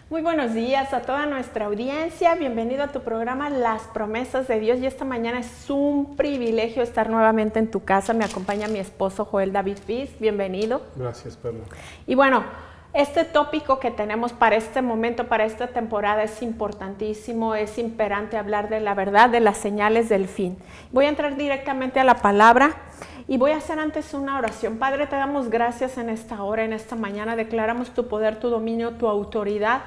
Muy buenos días a toda nuestra audiencia, bienvenido a tu programa Las Promesas de Dios y esta mañana es un privilegio estar nuevamente en tu casa, me acompaña mi esposo Joel David Fiz, bienvenido. Gracias, Perla. Y bueno, este tópico que tenemos para este momento, para esta temporada es importantísimo, es imperante hablar de la verdad, de las señales del fin. Voy a entrar directamente a la palabra. Y voy a hacer antes una oración. Padre, te damos gracias en esta hora, en esta mañana. Declaramos tu poder, tu dominio, tu autoridad.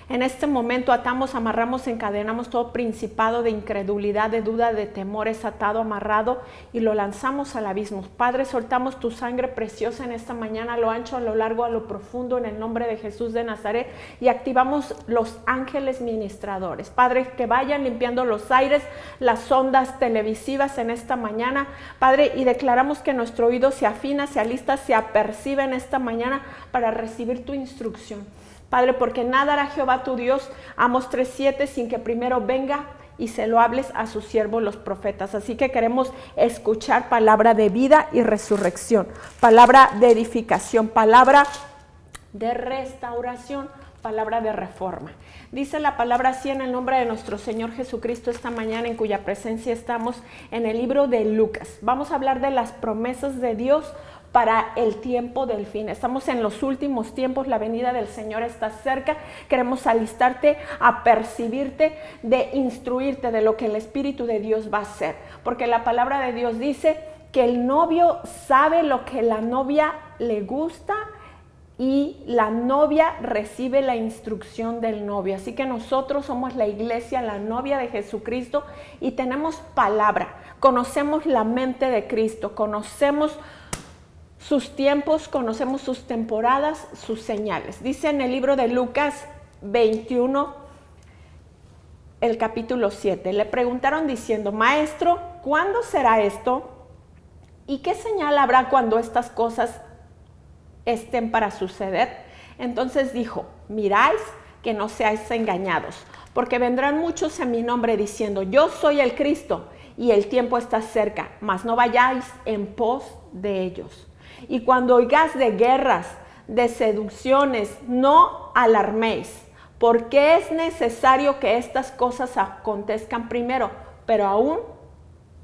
En este momento atamos, amarramos, encadenamos todo principado de incredulidad, de duda, de temor, es atado, amarrado y lo lanzamos al abismo. Padre, soltamos tu sangre preciosa en esta mañana, a lo ancho, a lo largo, a lo profundo, en el nombre de Jesús de Nazaret y activamos los ángeles ministradores. Padre, que vayan limpiando los aires, las ondas televisivas en esta mañana. Padre, y declaramos que nuestro oído se afina, se alista, se apercibe en esta mañana para recibir tu instrucción. Padre, porque nada hará Jehová tu Dios, Amos 3:7, sin que primero venga y se lo hables a sus siervos los profetas. Así que queremos escuchar palabra de vida y resurrección, palabra de edificación, palabra de restauración, palabra de reforma. Dice la palabra así en el nombre de nuestro Señor Jesucristo esta mañana, en cuya presencia estamos en el libro de Lucas. Vamos a hablar de las promesas de Dios para el tiempo del fin. Estamos en los últimos tiempos, la venida del Señor está cerca. Queremos alistarte, apercibirte, de instruirte de lo que el Espíritu de Dios va a hacer. Porque la palabra de Dios dice que el novio sabe lo que la novia le gusta y la novia recibe la instrucción del novio. Así que nosotros somos la iglesia, la novia de Jesucristo y tenemos palabra. Conocemos la mente de Cristo, conocemos sus tiempos, conocemos sus temporadas, sus señales. Dice en el libro de Lucas 21, el capítulo 7. Le preguntaron diciendo: Maestro, ¿cuándo será esto? ¿Y qué señal habrá cuando estas cosas estén para suceder? Entonces dijo: miráis que no seáis engañados, porque vendrán muchos en mi nombre diciendo: yo soy el Cristo, y el tiempo está cerca, mas no vayáis en pos de ellos. Y cuando oigáis de guerras, de seducciones, no alarméis, porque es necesario que estas cosas acontezcan primero, pero aún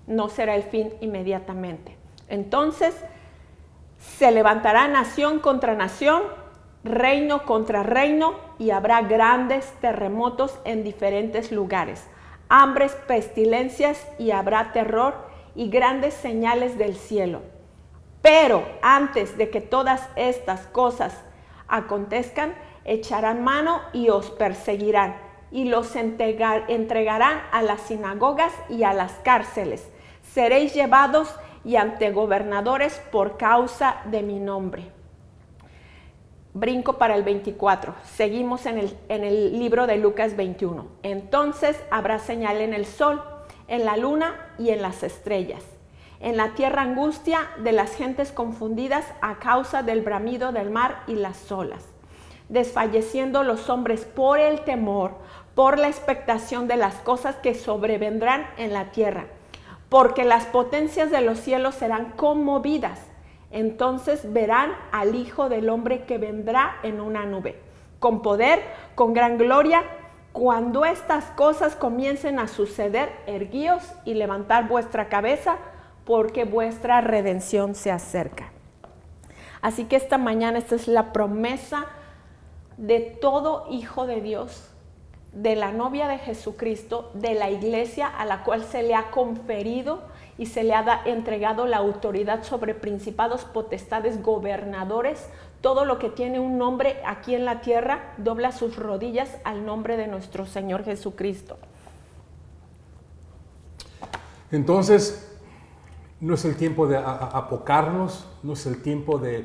no será el fin inmediatamente. Entonces se levantará nación contra nación, reino contra reino, y habrá grandes terremotos en diferentes lugares, hambres, pestilencias, y habrá terror y grandes señales del cielo. Pero antes de que todas estas cosas acontezcan, echarán mano y os perseguirán, y los entregarán a las sinagogas y a las cárceles. Seréis llevados y ante gobernadores por causa de mi nombre. Brinco para el 24. Seguimos en el libro de Lucas 21. Entonces habrá señal en el sol, en la luna y en las estrellas. En la tierra angustia de las gentes confundidas a causa del bramido del mar y las olas, desfalleciendo los hombres por el temor, por la expectación de las cosas que sobrevendrán en la tierra, porque las potencias de los cielos serán conmovidas. Entonces verán al Hijo del Hombre que vendrá en una nube, con poder, con gran gloria. Cuando estas cosas comiencen a suceder, erguíos y levantad vuestra cabeza, porque vuestra redención se acerca. Así que esta mañana esta es la promesa de todo hijo de Dios, de la novia de Jesucristo, de la iglesia a la cual se le ha conferido y se le ha entregado la autoridad sobre principados, potestades, gobernadores. Todo lo que tiene un nombre aquí en la tierra dobla sus rodillas al nombre de nuestro Señor Jesucristo. Entonces, no es el tiempo de apocarnos, no es el tiempo de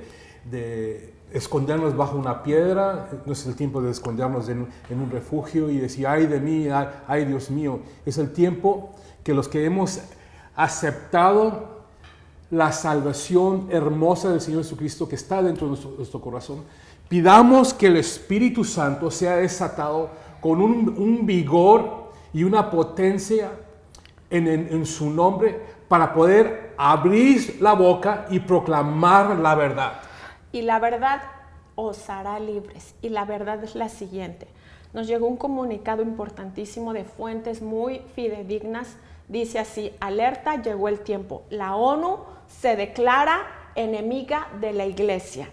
escondernos bajo una piedra, no es el tiempo de escondernos en un refugio y decir, ay de mí, ay Dios mío. Es el tiempo que los que hemos aceptado la salvación hermosa del Señor Jesucristo que está dentro de nuestro corazón, pidamos que el Espíritu Santo sea desatado con un vigor y una potencia en su nombre para poder abrir la boca y proclamar la verdad. Y la verdad os hará libres. Y la verdad es la siguiente: Nos llegó un comunicado importantísimo de fuentes muy fidedignas. Dice así: alerta, llegó el tiempo. La ONU se declara enemiga de la iglesia.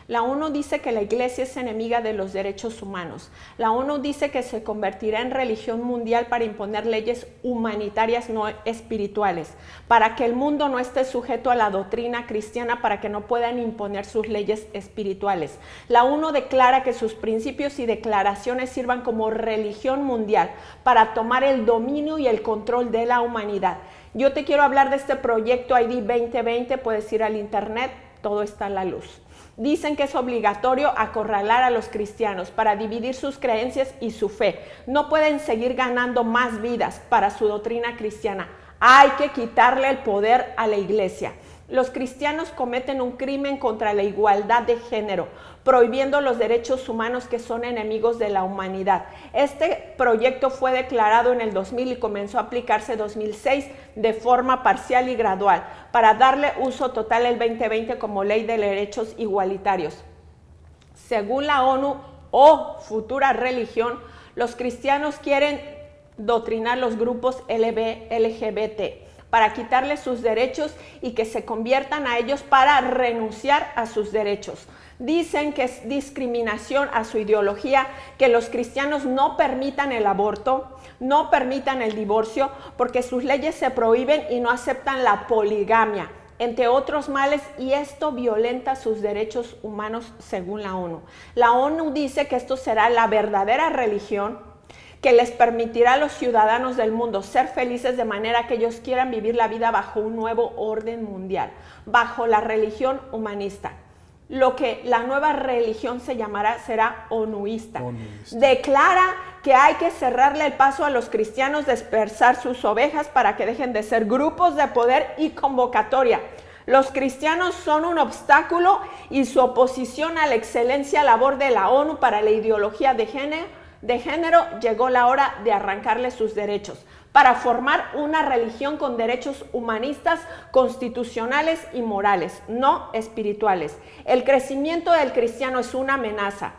La ONU dice que la iglesia es enemiga de los derechos humanos. La ONU dice que se convertirá en religión mundial para imponer leyes humanitarias no espirituales, para que el mundo no esté sujeto a la doctrina cristiana, para que no puedan imponer sus leyes espirituales. La ONU declara que sus principios y declaraciones sirvan como religión mundial para tomar el dominio y el control de la humanidad. Yo te quiero hablar de este proyecto ID 2020, puedes ir al internet, todo está a la luz. Dicen que es obligatorio acorralar a los cristianos para dividir sus creencias y su fe. No pueden seguir ganando más vidas para su doctrina cristiana. Hay que quitarle el poder a la iglesia. Los cristianos cometen un crimen contra la igualdad de género, prohibiendo los derechos humanos que son enemigos de la humanidad. Este proyecto fue declarado en el 2000 y comenzó a aplicarse en 2006 de forma parcial y gradual, para darle uso total el 2020 como ley de derechos igualitarios. Según la ONU o futura religión, los cristianos quieren doctrinar los grupos LGBT para quitarles sus derechos y que se conviertan a ellos para renunciar a sus derechos. Dicen que es discriminación a su ideología que los cristianos no permitan el aborto, no permitan el divorcio, porque sus leyes se prohíben y no aceptan la poligamia, entre otros males, y esto violenta sus derechos humanos según la ONU. La ONU dice que esto será la verdadera religión que les permitirá a los ciudadanos del mundo ser felices de manera que ellos quieran vivir la vida bajo un nuevo orden mundial, bajo la religión humanista. Lo que la nueva religión se llamará será onuista. Declara que hay que cerrarle el paso a los cristianos, dispersar sus ovejas para que dejen de ser grupos de poder y convocatoria. Los cristianos son un obstáculo y su oposición a la excelencia labor de la ONU para la ideología de género, llegó la hora de arrancarle sus derechos para formar una religión con derechos humanistas, constitucionales y morales, no espirituales. El crecimiento del cristiano es una amenaza.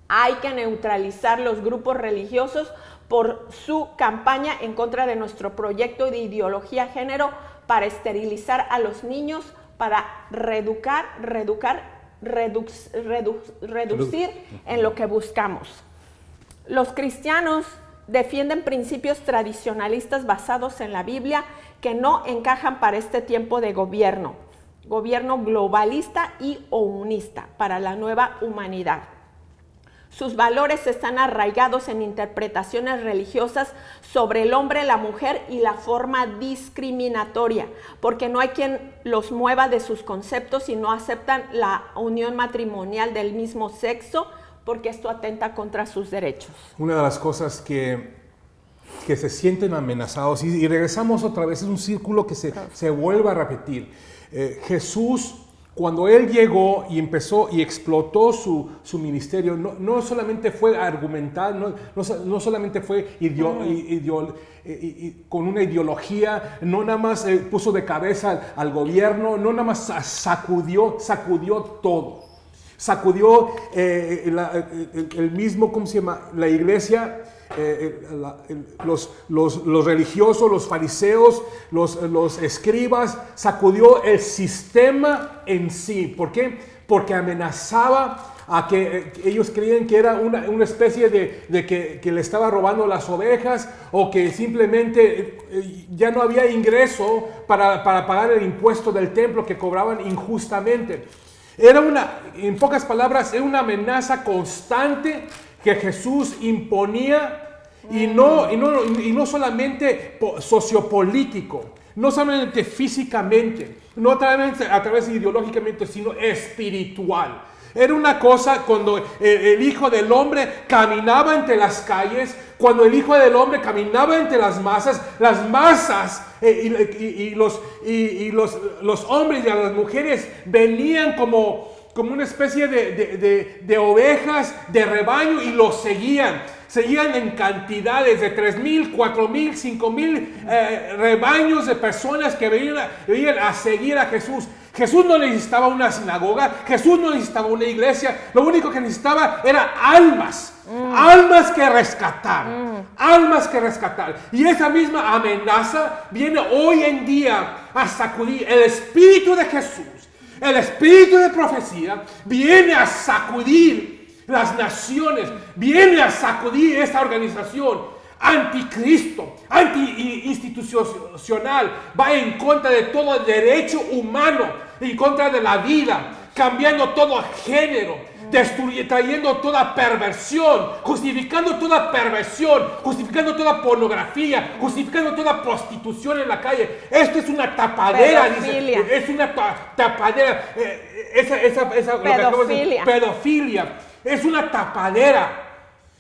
Hay que neutralizar los grupos religiosos por su campaña en contra de nuestro proyecto de ideología género para esterilizar a los niños, para reducir en lo que buscamos. Los cristianos defienden principios tradicionalistas basados en la Biblia que no encajan para este tiempo de gobierno globalista y unista para la nueva humanidad. Sus valores están arraigados en interpretaciones religiosas sobre el hombre, la mujer y la forma discriminatoria, porque no hay quien los mueva de sus conceptos y no aceptan la unión matrimonial del mismo sexo, porque esto atenta contra sus derechos. Una de las cosas que se sienten amenazados, y regresamos otra vez, es un círculo que se vuelve a repetir. Jesús, cuando Él llegó y empezó y explotó su ministerio, no solamente fue argumental, no solamente fue con una ideología, no nada más puso de cabeza al gobierno, no nada más sacudió todo. Sacudió el mismo, ¿cómo se llama? La iglesia, los religiosos, los fariseos, los escribas, sacudió el sistema en sí. ¿Por qué? Porque amenazaba a que ellos creían que era una especie de que le estaba robando las ovejas, o que simplemente ya no había ingreso para pagar el impuesto del templo que cobraban injustamente. En pocas palabras, era una amenaza constante que Jesús imponía, y no solamente sociopolítico, no solamente físicamente, no a través ideológicamente, sino espiritual. Era una cosa cuando el Hijo del Hombre caminaba entre las calles, cuando el Hijo del Hombre caminaba entre las masas los hombres y las mujeres venían como una especie de ovejas de rebaño y los seguían en cantidades de 3,000, 4,000, 5,000 rebaños de personas que venían a seguir a Jesús. Jesús no necesitaba una sinagoga, Jesús no necesitaba una iglesia, lo único que necesitaba era almas, almas que rescatar, almas que rescatar. Y esa misma amenaza viene hoy en día a sacudir el espíritu de Jesús, el espíritu de profecía, viene a sacudir las naciones, viene a sacudir esta organización. Anticristo, anti-institucional, va en contra de todo el derecho humano, en contra de la vida, cambiando todo género, trayendo toda perversión, justificando toda perversión, justificando toda pornografía, justificando toda prostitución en la calle. Esto es una tapadera, dice, es una tapadera, pedofilia, es una tapadera.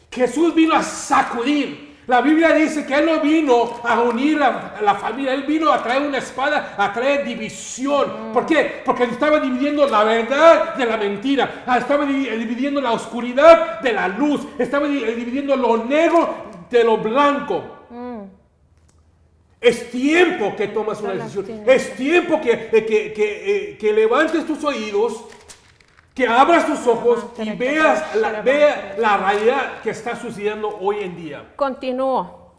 Jesús vino a sacudir. La Biblia dice que Él no vino a unir la familia, Él vino a traer una espada, a traer división. ¿Por qué? Porque estaba dividiendo la verdad de la mentira, estaba dividiendo la oscuridad de la luz, estaba dividiendo lo negro de lo blanco. Es tiempo que tomas una decisión, es tiempo que levantes tus oídos, que abras tus ojos y veas la realidad que está sucediendo hoy en día. Continúo.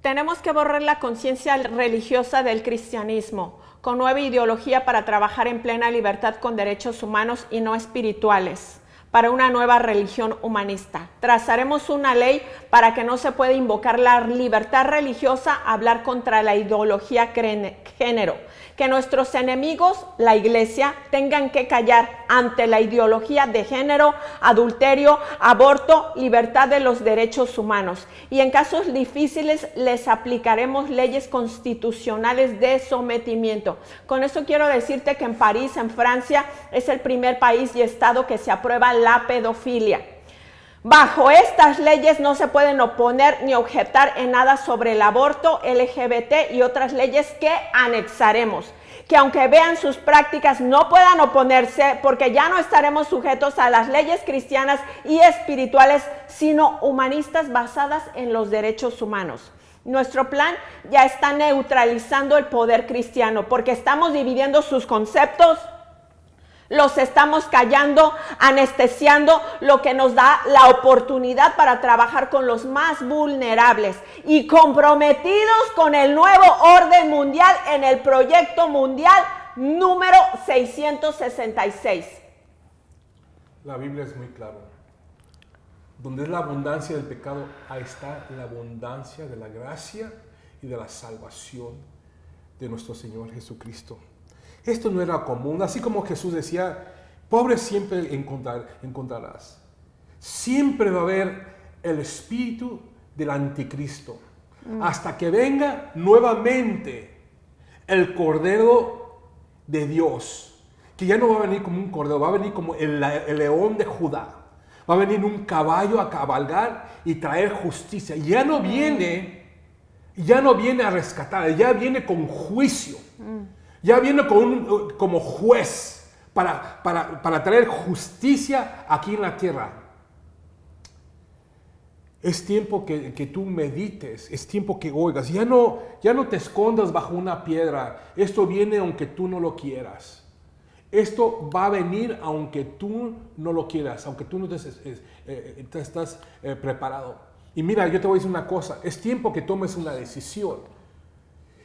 Tenemos que borrar la conciencia religiosa del cristianismo con nueva ideología para trabajar en plena libertad con derechos humanos y no espirituales, para una nueva religión humanista. Trazaremos una ley para que no se pueda invocar la libertad religiosa a hablar contra la ideología género. Que nuestros enemigos, la iglesia, tengan que callar ante la ideología de género, adulterio, aborto, libertad de los derechos humanos. Y en casos difíciles les aplicaremos leyes constitucionales de sometimiento. Con eso quiero decirte que en París, en Francia, es el primer país y estado que se aprueba la pedofilia. Bajo estas leyes no se pueden oponer ni objetar en nada sobre el aborto, LGBT y otras leyes que anexaremos, que aunque vean sus prácticas no puedan oponerse porque ya no estaremos sujetos a las leyes cristianas y espirituales, sino humanistas basadas en los derechos humanos. Nuestro plan ya está neutralizando el poder cristiano porque estamos dividiendo sus conceptos, los estamos callando, anestesiando, lo que nos da la oportunidad para trabajar con los más vulnerables y comprometidos con el nuevo orden mundial en el proyecto mundial número 666. La Biblia es muy clara. Donde es la abundancia del pecado, ahí está la abundancia de la gracia y de la salvación de nuestro Señor Jesucristo. Esto no era común, así como Jesús decía, pobres siempre encontrarás. Siempre va a haber el espíritu del anticristo, hasta que venga nuevamente el Cordero de Dios, que ya no va a venir como un cordero, va a venir como el león de Judá. Va a venir un caballo a cabalgar y traer justicia. Ya no viene a rescatar, ya viene con juicio. Ya viene como juez para traer justicia aquí en la tierra. Es tiempo que tú medites, es tiempo que oigas. Ya no te escondas bajo una piedra. Esto viene aunque tú no lo quieras. Esto va a venir aunque tú no lo quieras, aunque tú no te estás preparado. Y mira, yo te voy a decir una cosa. Es tiempo que tomes una decisión.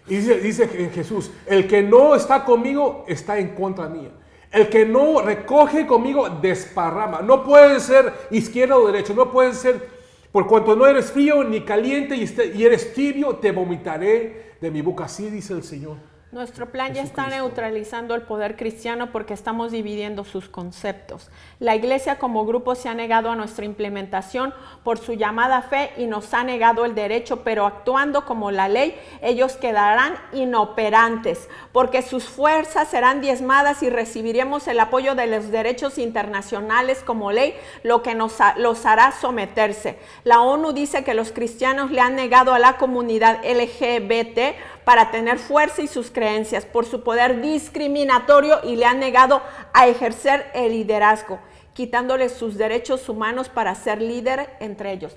Y dice Jesús, el que no está conmigo está en contra mía. El que no recoge conmigo desparrama. No puede ser izquierda o derecha, no puede ser, por cuanto no eres frío ni caliente y eres tibio, te vomitaré de mi boca. Así dice el Señor. Nuestro plan ya está neutralizando el poder cristiano porque estamos dividiendo sus conceptos. La iglesia como grupo se ha negado a nuestra implementación por su llamada fe y nos ha negado el derecho, pero actuando como la ley, ellos quedarán inoperantes porque sus fuerzas serán diezmadas y recibiremos el apoyo de los derechos internacionales como ley, lo que los hará someterse. La ONU dice que los cristianos le han negado a la comunidad LGBT para tener fuerza y sus creencias por su poder discriminatorio y le han negado a ejercer el liderazgo, quitándoles sus derechos humanos para ser líder entre ellos.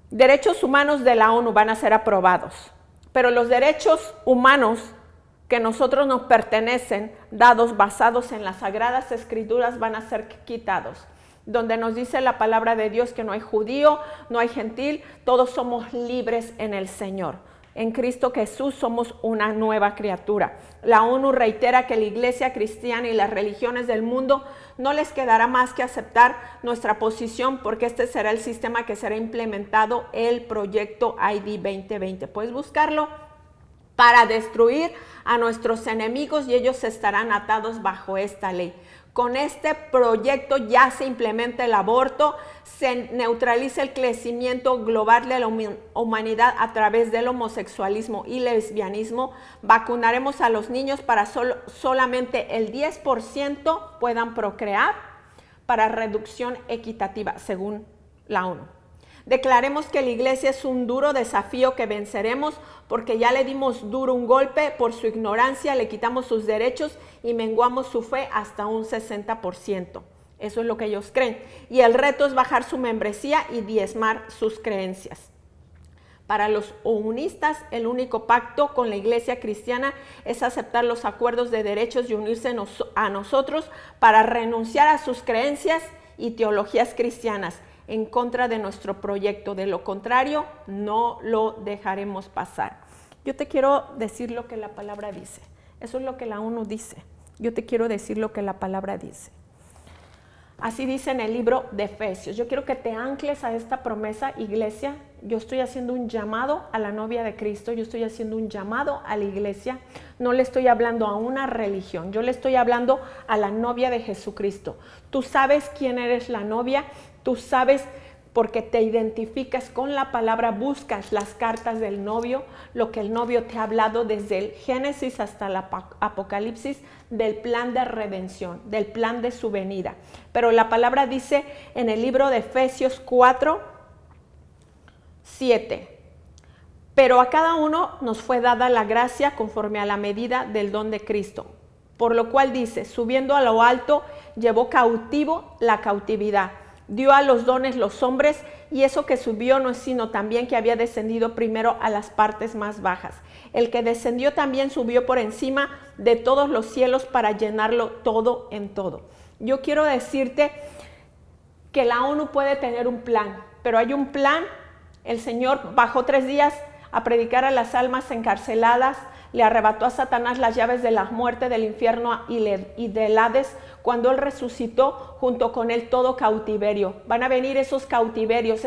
Derechos humanos de la ONU van a ser aprobados, pero los derechos humanos que nosotros nos pertenecen, dados basados en las Sagradas Escrituras, van a ser quitados. Donde nos dice la palabra de Dios que no hay judío, no hay gentil, todos somos libres en el Señor. En Cristo Jesús somos una nueva criatura. La ONU reitera que la iglesia cristiana y las religiones del mundo no les quedará más que aceptar nuestra posición, porque este será el sistema que será implementado, el proyecto ID 2020. Puedes buscarlo, para destruir a nuestros enemigos, y ellos estarán atados bajo esta ley. Con este proyecto ya se implementa el aborto, se neutraliza el crecimiento global de la humanidad a través del homosexualismo y lesbianismo. Vacunaremos a los niños para solamente el 10% puedan procrear, para reducción equitativa, según la ONU. Declaremos que la iglesia es un duro desafío que venceremos, porque ya le dimos duro un golpe por su ignorancia, le quitamos sus derechos y menguamos su fe hasta un 60%. Eso es lo que ellos creen. Y el reto es bajar su membresía y diezmar sus creencias. Para los unistas, el único pacto con la iglesia cristiana es aceptar los acuerdos de derechos y unirse a nosotros para renunciar a sus creencias y teologías cristianas en contra de nuestro proyecto. De lo contrario, no lo dejaremos pasar. Yo te quiero decir lo que la palabra dice. Eso es lo que la ONU dice. Yo te quiero decir lo que la palabra dice. Así dice en el libro de Efesios. Yo quiero que te ancles a esta promesa, iglesia. Yo estoy haciendo un llamado a la novia de Cristo. Yo estoy haciendo un llamado a la iglesia. No le estoy hablando a una religión. Yo le estoy hablando a la novia de Jesucristo. Tú sabes quién eres la novia. Tú sabes, porque te identificas con la palabra, buscas las cartas del novio, lo que el novio te ha hablado desde el Génesis hasta el Apocalipsis, del plan de redención, del plan de su venida. Pero la palabra dice en el libro de Efesios 4:7, pero a cada uno nos fue dada la gracia conforme a la medida del don de Cristo. Por lo cual dice, subiendo a lo alto, llevó cautivo la cautividad. Dio a los dones los hombres, y eso que subió no es sino también que había descendido primero a las partes más bajas. El que descendió también subió por encima de todos los cielos para llenarlo todo en todo. Yo quiero decirte que la ONU puede tener un plan, pero hay un plan. El Señor bajó 3 días a predicar a las almas encarceladas, le arrebató a Satanás las llaves de la muerte, del infierno y del Hades. Cuando Él resucitó, junto con Él todo cautiverio. Van a venir esos cautiverios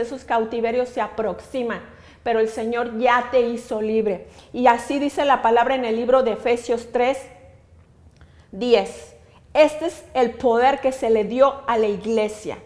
se aproximan, pero el Señor ya te hizo libre. Y así dice la palabra en el libro de Efesios 3:10. Este es el poder que se le dio a la iglesia,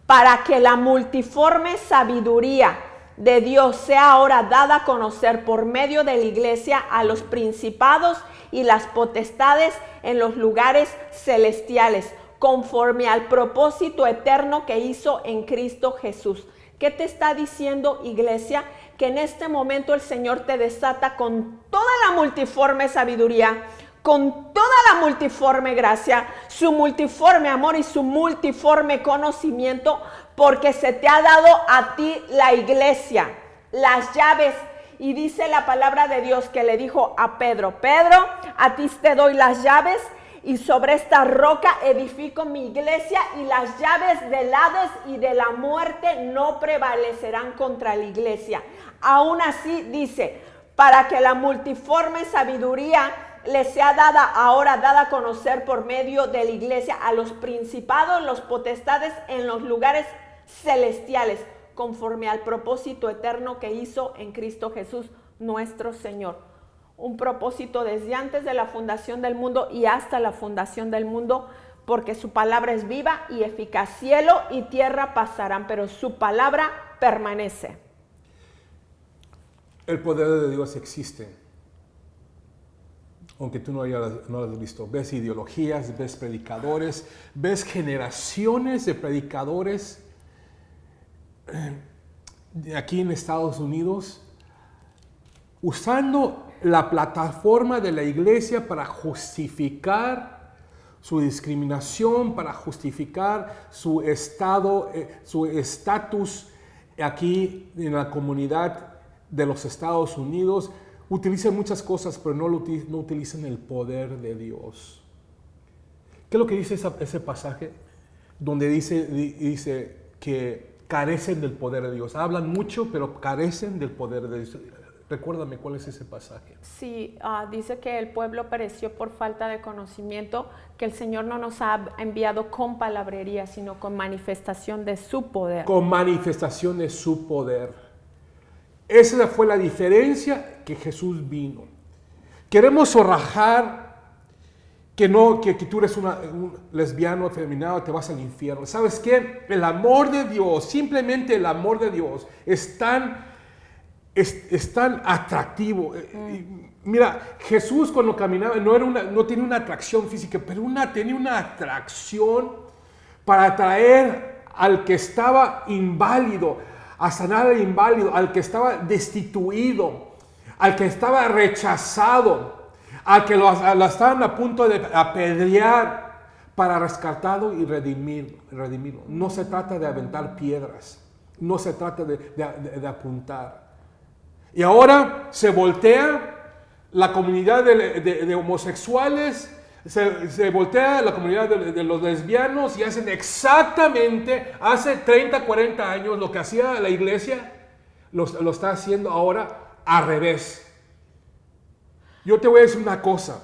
para que la multiforme sabiduría de Dios sea ahora dada a conocer por medio de la iglesia a los principados y las potestades en los lugares celestiales, conforme al propósito eterno que hizo en Cristo Jesús. ¿Qué te está diciendo, iglesia? Que en este momento el Señor te desata con toda la multiforme sabiduría, con toda la multiforme gracia, su multiforme amor y su multiforme conocimiento, porque se te ha dado a ti, la iglesia, las llaves. Y dice la palabra de Dios que le dijo a Pedro, Pedro, a ti te doy las llaves, y sobre esta roca edifico mi iglesia, y las llaves del Hades y de la muerte no prevalecerán contra la iglesia. Aún así dice, para que la multiforme sabiduría le sea ahora dada a conocer por medio de la iglesia a los principados, los potestades en los lugares celestiales, conforme al propósito eterno que hizo en Cristo Jesús nuestro Señor. Un propósito desde antes de la fundación del mundo y hasta la fundación del mundo, porque su palabra es viva y eficaz. Cielo y tierra pasarán, pero su palabra permanece. El poder de Dios existe, aunque tú no lo has visto. Ves ideologías, ves predicadores, ves generaciones de predicadores aquí en Estados Unidos usando la plataforma de la iglesia para justificar su discriminación, para justificar su estatus aquí en la comunidad de los Estados Unidos, utilizan muchas cosas, pero no utilizan el poder de Dios. ¿Qué es lo que dice ese pasaje? Donde dice que carecen del poder de Dios. Hablan mucho, pero carecen del poder de Dios. Recuérdame cuál es ese pasaje. Sí, dice que el pueblo pereció por falta de conocimiento, que el Señor no nos ha enviado con palabrería, sino con manifestación de su poder. Con manifestación de su poder. Esa fue la diferencia que Jesús vino. Queremos zorrajar que tú eres un lesbiano, afeminado, te vas al infierno. ¿Sabes qué? El amor de Dios, simplemente el amor de Dios es tan atractivo. Mira, Jesús cuando caminaba no tenía una atracción física, pero tenía una atracción para atraer al que estaba inválido, a sanar al inválido, al que estaba destituido, al que estaba rechazado, al que lo estaban a punto de apedrear, para rescatarlo y redimirlo. No se trata de aventar piedras, no se trata de apuntar. Y ahora se voltea la comunidad de homosexuales, se voltea la comunidad de los lesbianos y hacen exactamente, hace 30, 40 años, lo que hacía la iglesia, lo está haciendo ahora al revés. Yo te voy a decir una cosa.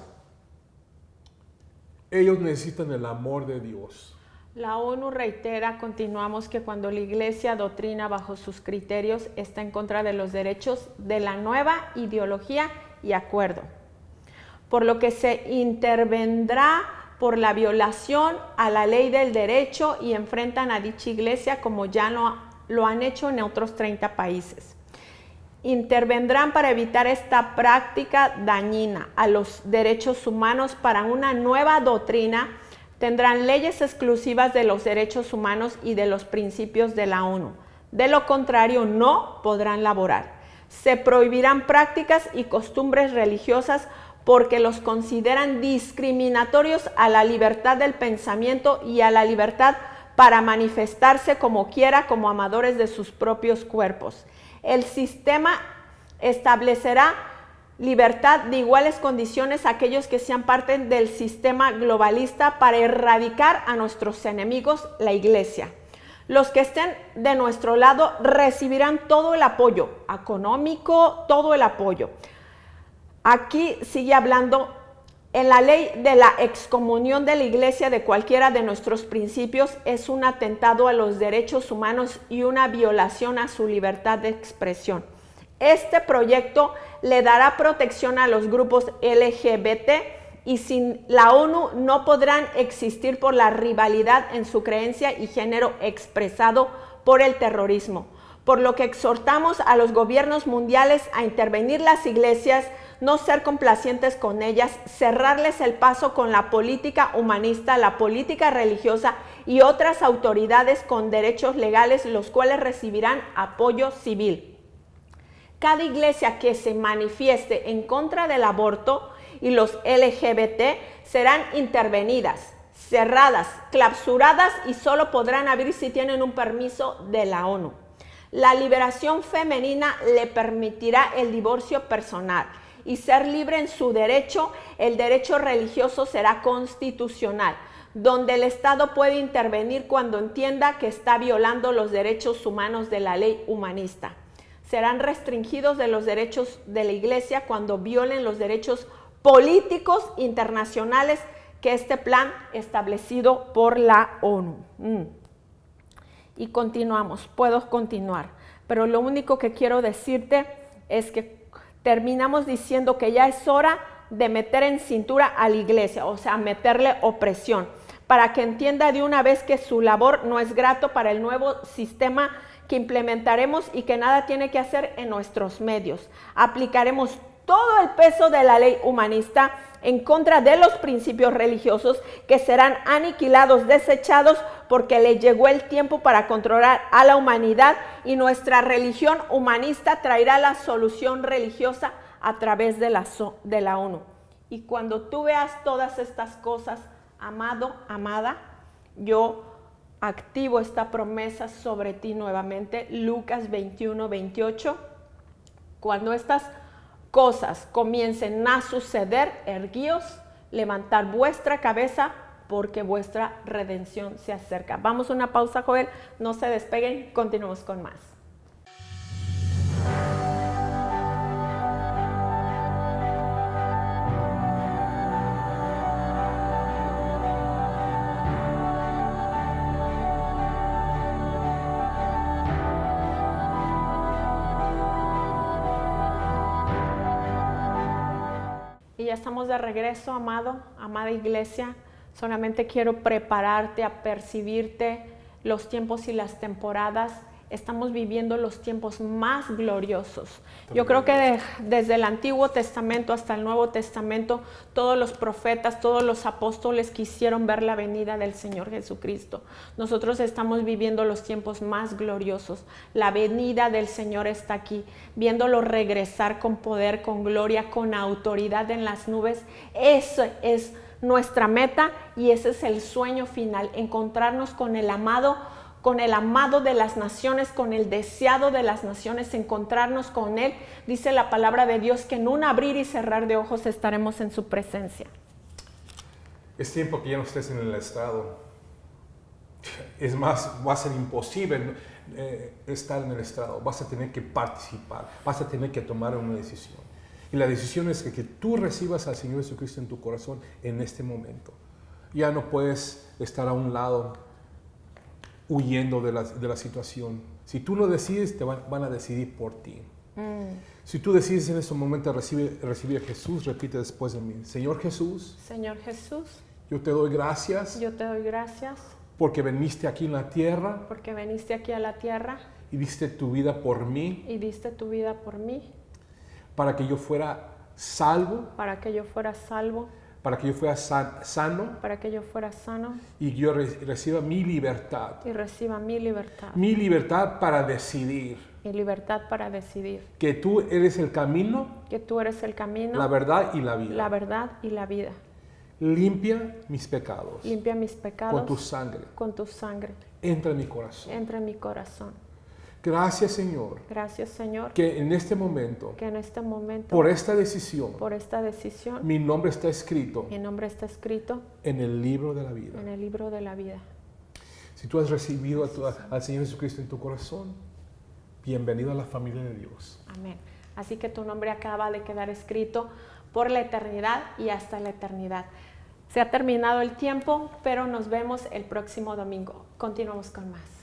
Ellos necesitan el amor de Dios. La ONU reitera, continuamos, que cuando la Iglesia doctrina bajo sus criterios está en contra de los derechos de la nueva ideología y acuerdo, por lo que se intervendrá por la violación a la ley del derecho y enfrentan a dicha Iglesia como ya lo han hecho en otros 30 países. Intervendrán para evitar esta práctica dañina a los derechos humanos para una nueva doctrina. Tendrán leyes exclusivas de los derechos humanos y de los principios de la ONU. De lo contrario, no podrán laborar. Se prohibirán prácticas y costumbres religiosas porque los consideran discriminatorios a la libertad del pensamiento y a la libertad para manifestarse como quiera, como amadores de sus propios cuerpos. El sistema establecerá libertad de iguales condiciones a aquellos que sean parte del sistema globalista para erradicar a nuestros enemigos, la Iglesia. Los que estén de nuestro lado recibirán todo el apoyo económico, todo el apoyo. Aquí sigue hablando, en la ley de la excomunión de la Iglesia de cualquiera de nuestros principios es un atentado a los derechos humanos y una violación a su libertad de expresión. Este proyecto le dará protección a los grupos LGBT y sin la ONU no podrán existir por la rivalidad en su creencia y género expresado por el terrorismo. Por lo que exhortamos a los gobiernos mundiales a intervenir las iglesias, no ser complacientes con ellas, cerrarles el paso con la política humanista, la política religiosa y otras autoridades con derechos legales, los cuales recibirán apoyo civil. Cada iglesia que se manifieste en contra del aborto y los LGBT serán intervenidas, cerradas, clausuradas y solo podrán abrir si tienen un permiso de la ONU. La liberación femenina le permitirá el divorcio personal y ser libre en su derecho. El derecho religioso será constitucional, donde el Estado puede intervenir cuando entienda que está violando los derechos humanos de la ley humanista. Serán restringidos de los derechos de la Iglesia cuando violen los derechos políticos internacionales que este plan establecido por la ONU. Y continuamos, puedo continuar, pero lo único que quiero decirte es que terminamos diciendo que ya es hora de meter en cintura a la Iglesia, o sea, meterle opresión, para que entienda de una vez que su labor no es grato para el nuevo sistema que implementaremos y que nada tiene que hacer en nuestros medios. Aplicaremos todo el peso de la ley humanista en contra de los principios religiosos que serán aniquilados, desechados, porque le llegó el tiempo para controlar a la humanidad y nuestra religión humanista traerá la solución religiosa a través de la ONU. Y cuando tú veas todas estas cosas, amado, amada, yo activo esta promesa sobre ti nuevamente, Lucas 21, 28, cuando estas cosas comiencen a suceder, erguíos, levantar vuestra cabeza, porque vuestra redención se acerca. Vamos a una pausa, Joel, no se despeguen, continuamos con más. Y ya estamos de regreso, amado, amada iglesia. Solamente quiero prepararte a percibirte los tiempos y las temporadas. Estamos viviendo los tiempos más gloriosos. Yo creo que desde el Antiguo Testamento hasta el Nuevo Testamento, todos los profetas, todos los apóstoles quisieron ver la venida del Señor Jesucristo. Nosotros estamos viviendo los tiempos más gloriosos. La venida del Señor está aquí, viéndolo regresar con poder, con gloria, con autoridad en las nubes. Eso es nuestra meta y ese es el sueño final, encontrarnos con el amado de las naciones, con el deseado de las naciones, encontrarnos con Él. Dice la palabra de Dios que en un abrir y cerrar de ojos estaremos en su presencia. Es tiempo que ya no estés en el estrado. Es más, va a ser imposible estar en el estrado. Vas a tener que participar, vas a tener que tomar una decisión. Y la decisión es que tú recibas al Señor Jesucristo en tu corazón en este momento. Ya no puedes estar a un lado huyendo de la situación. Si tú lo decides, van a decidir por ti. Si tú decides en este momento recibir a Jesús, repite después de mí: Señor Jesús, Señor Jesús, yo te doy gracias. Yo te doy gracias. Porque viniste aquí en la tierra. Porque viniste aquí a la tierra. Y diste tu vida por mí. Y diste tu vida por mí. Para que yo fuera salvo. Para que yo fuera salvo. Para que yo fuera sano. Para que yo fuera sano. Y yo reciba mi libertad. Y reciba mi libertad. Mi libertad para decidir. Mi libertad para decidir. Que tú eres el camino. Que tú eres el camino. La verdad y la vida. La verdad y la vida. Limpia mis pecados. Limpia mis pecados. Con tu sangre. Con tu sangre. Entra en mi corazón. Entra en mi corazón. Gracias, Señor. Gracias, Señor. Que en este momento. Que en este momento. Por esta decisión. Por esta decisión. Mi nombre está escrito. Mi nombre está escrito. En el libro de la vida. En el libro de la vida. Si tú has recibido al Señor Jesucristo en tu corazón, bienvenido a la familia de Dios. Amén. Así que tu nombre acaba de quedar escrito por la eternidad y hasta la eternidad. Se ha terminado el tiempo, pero nos vemos el próximo domingo. Continuamos con más.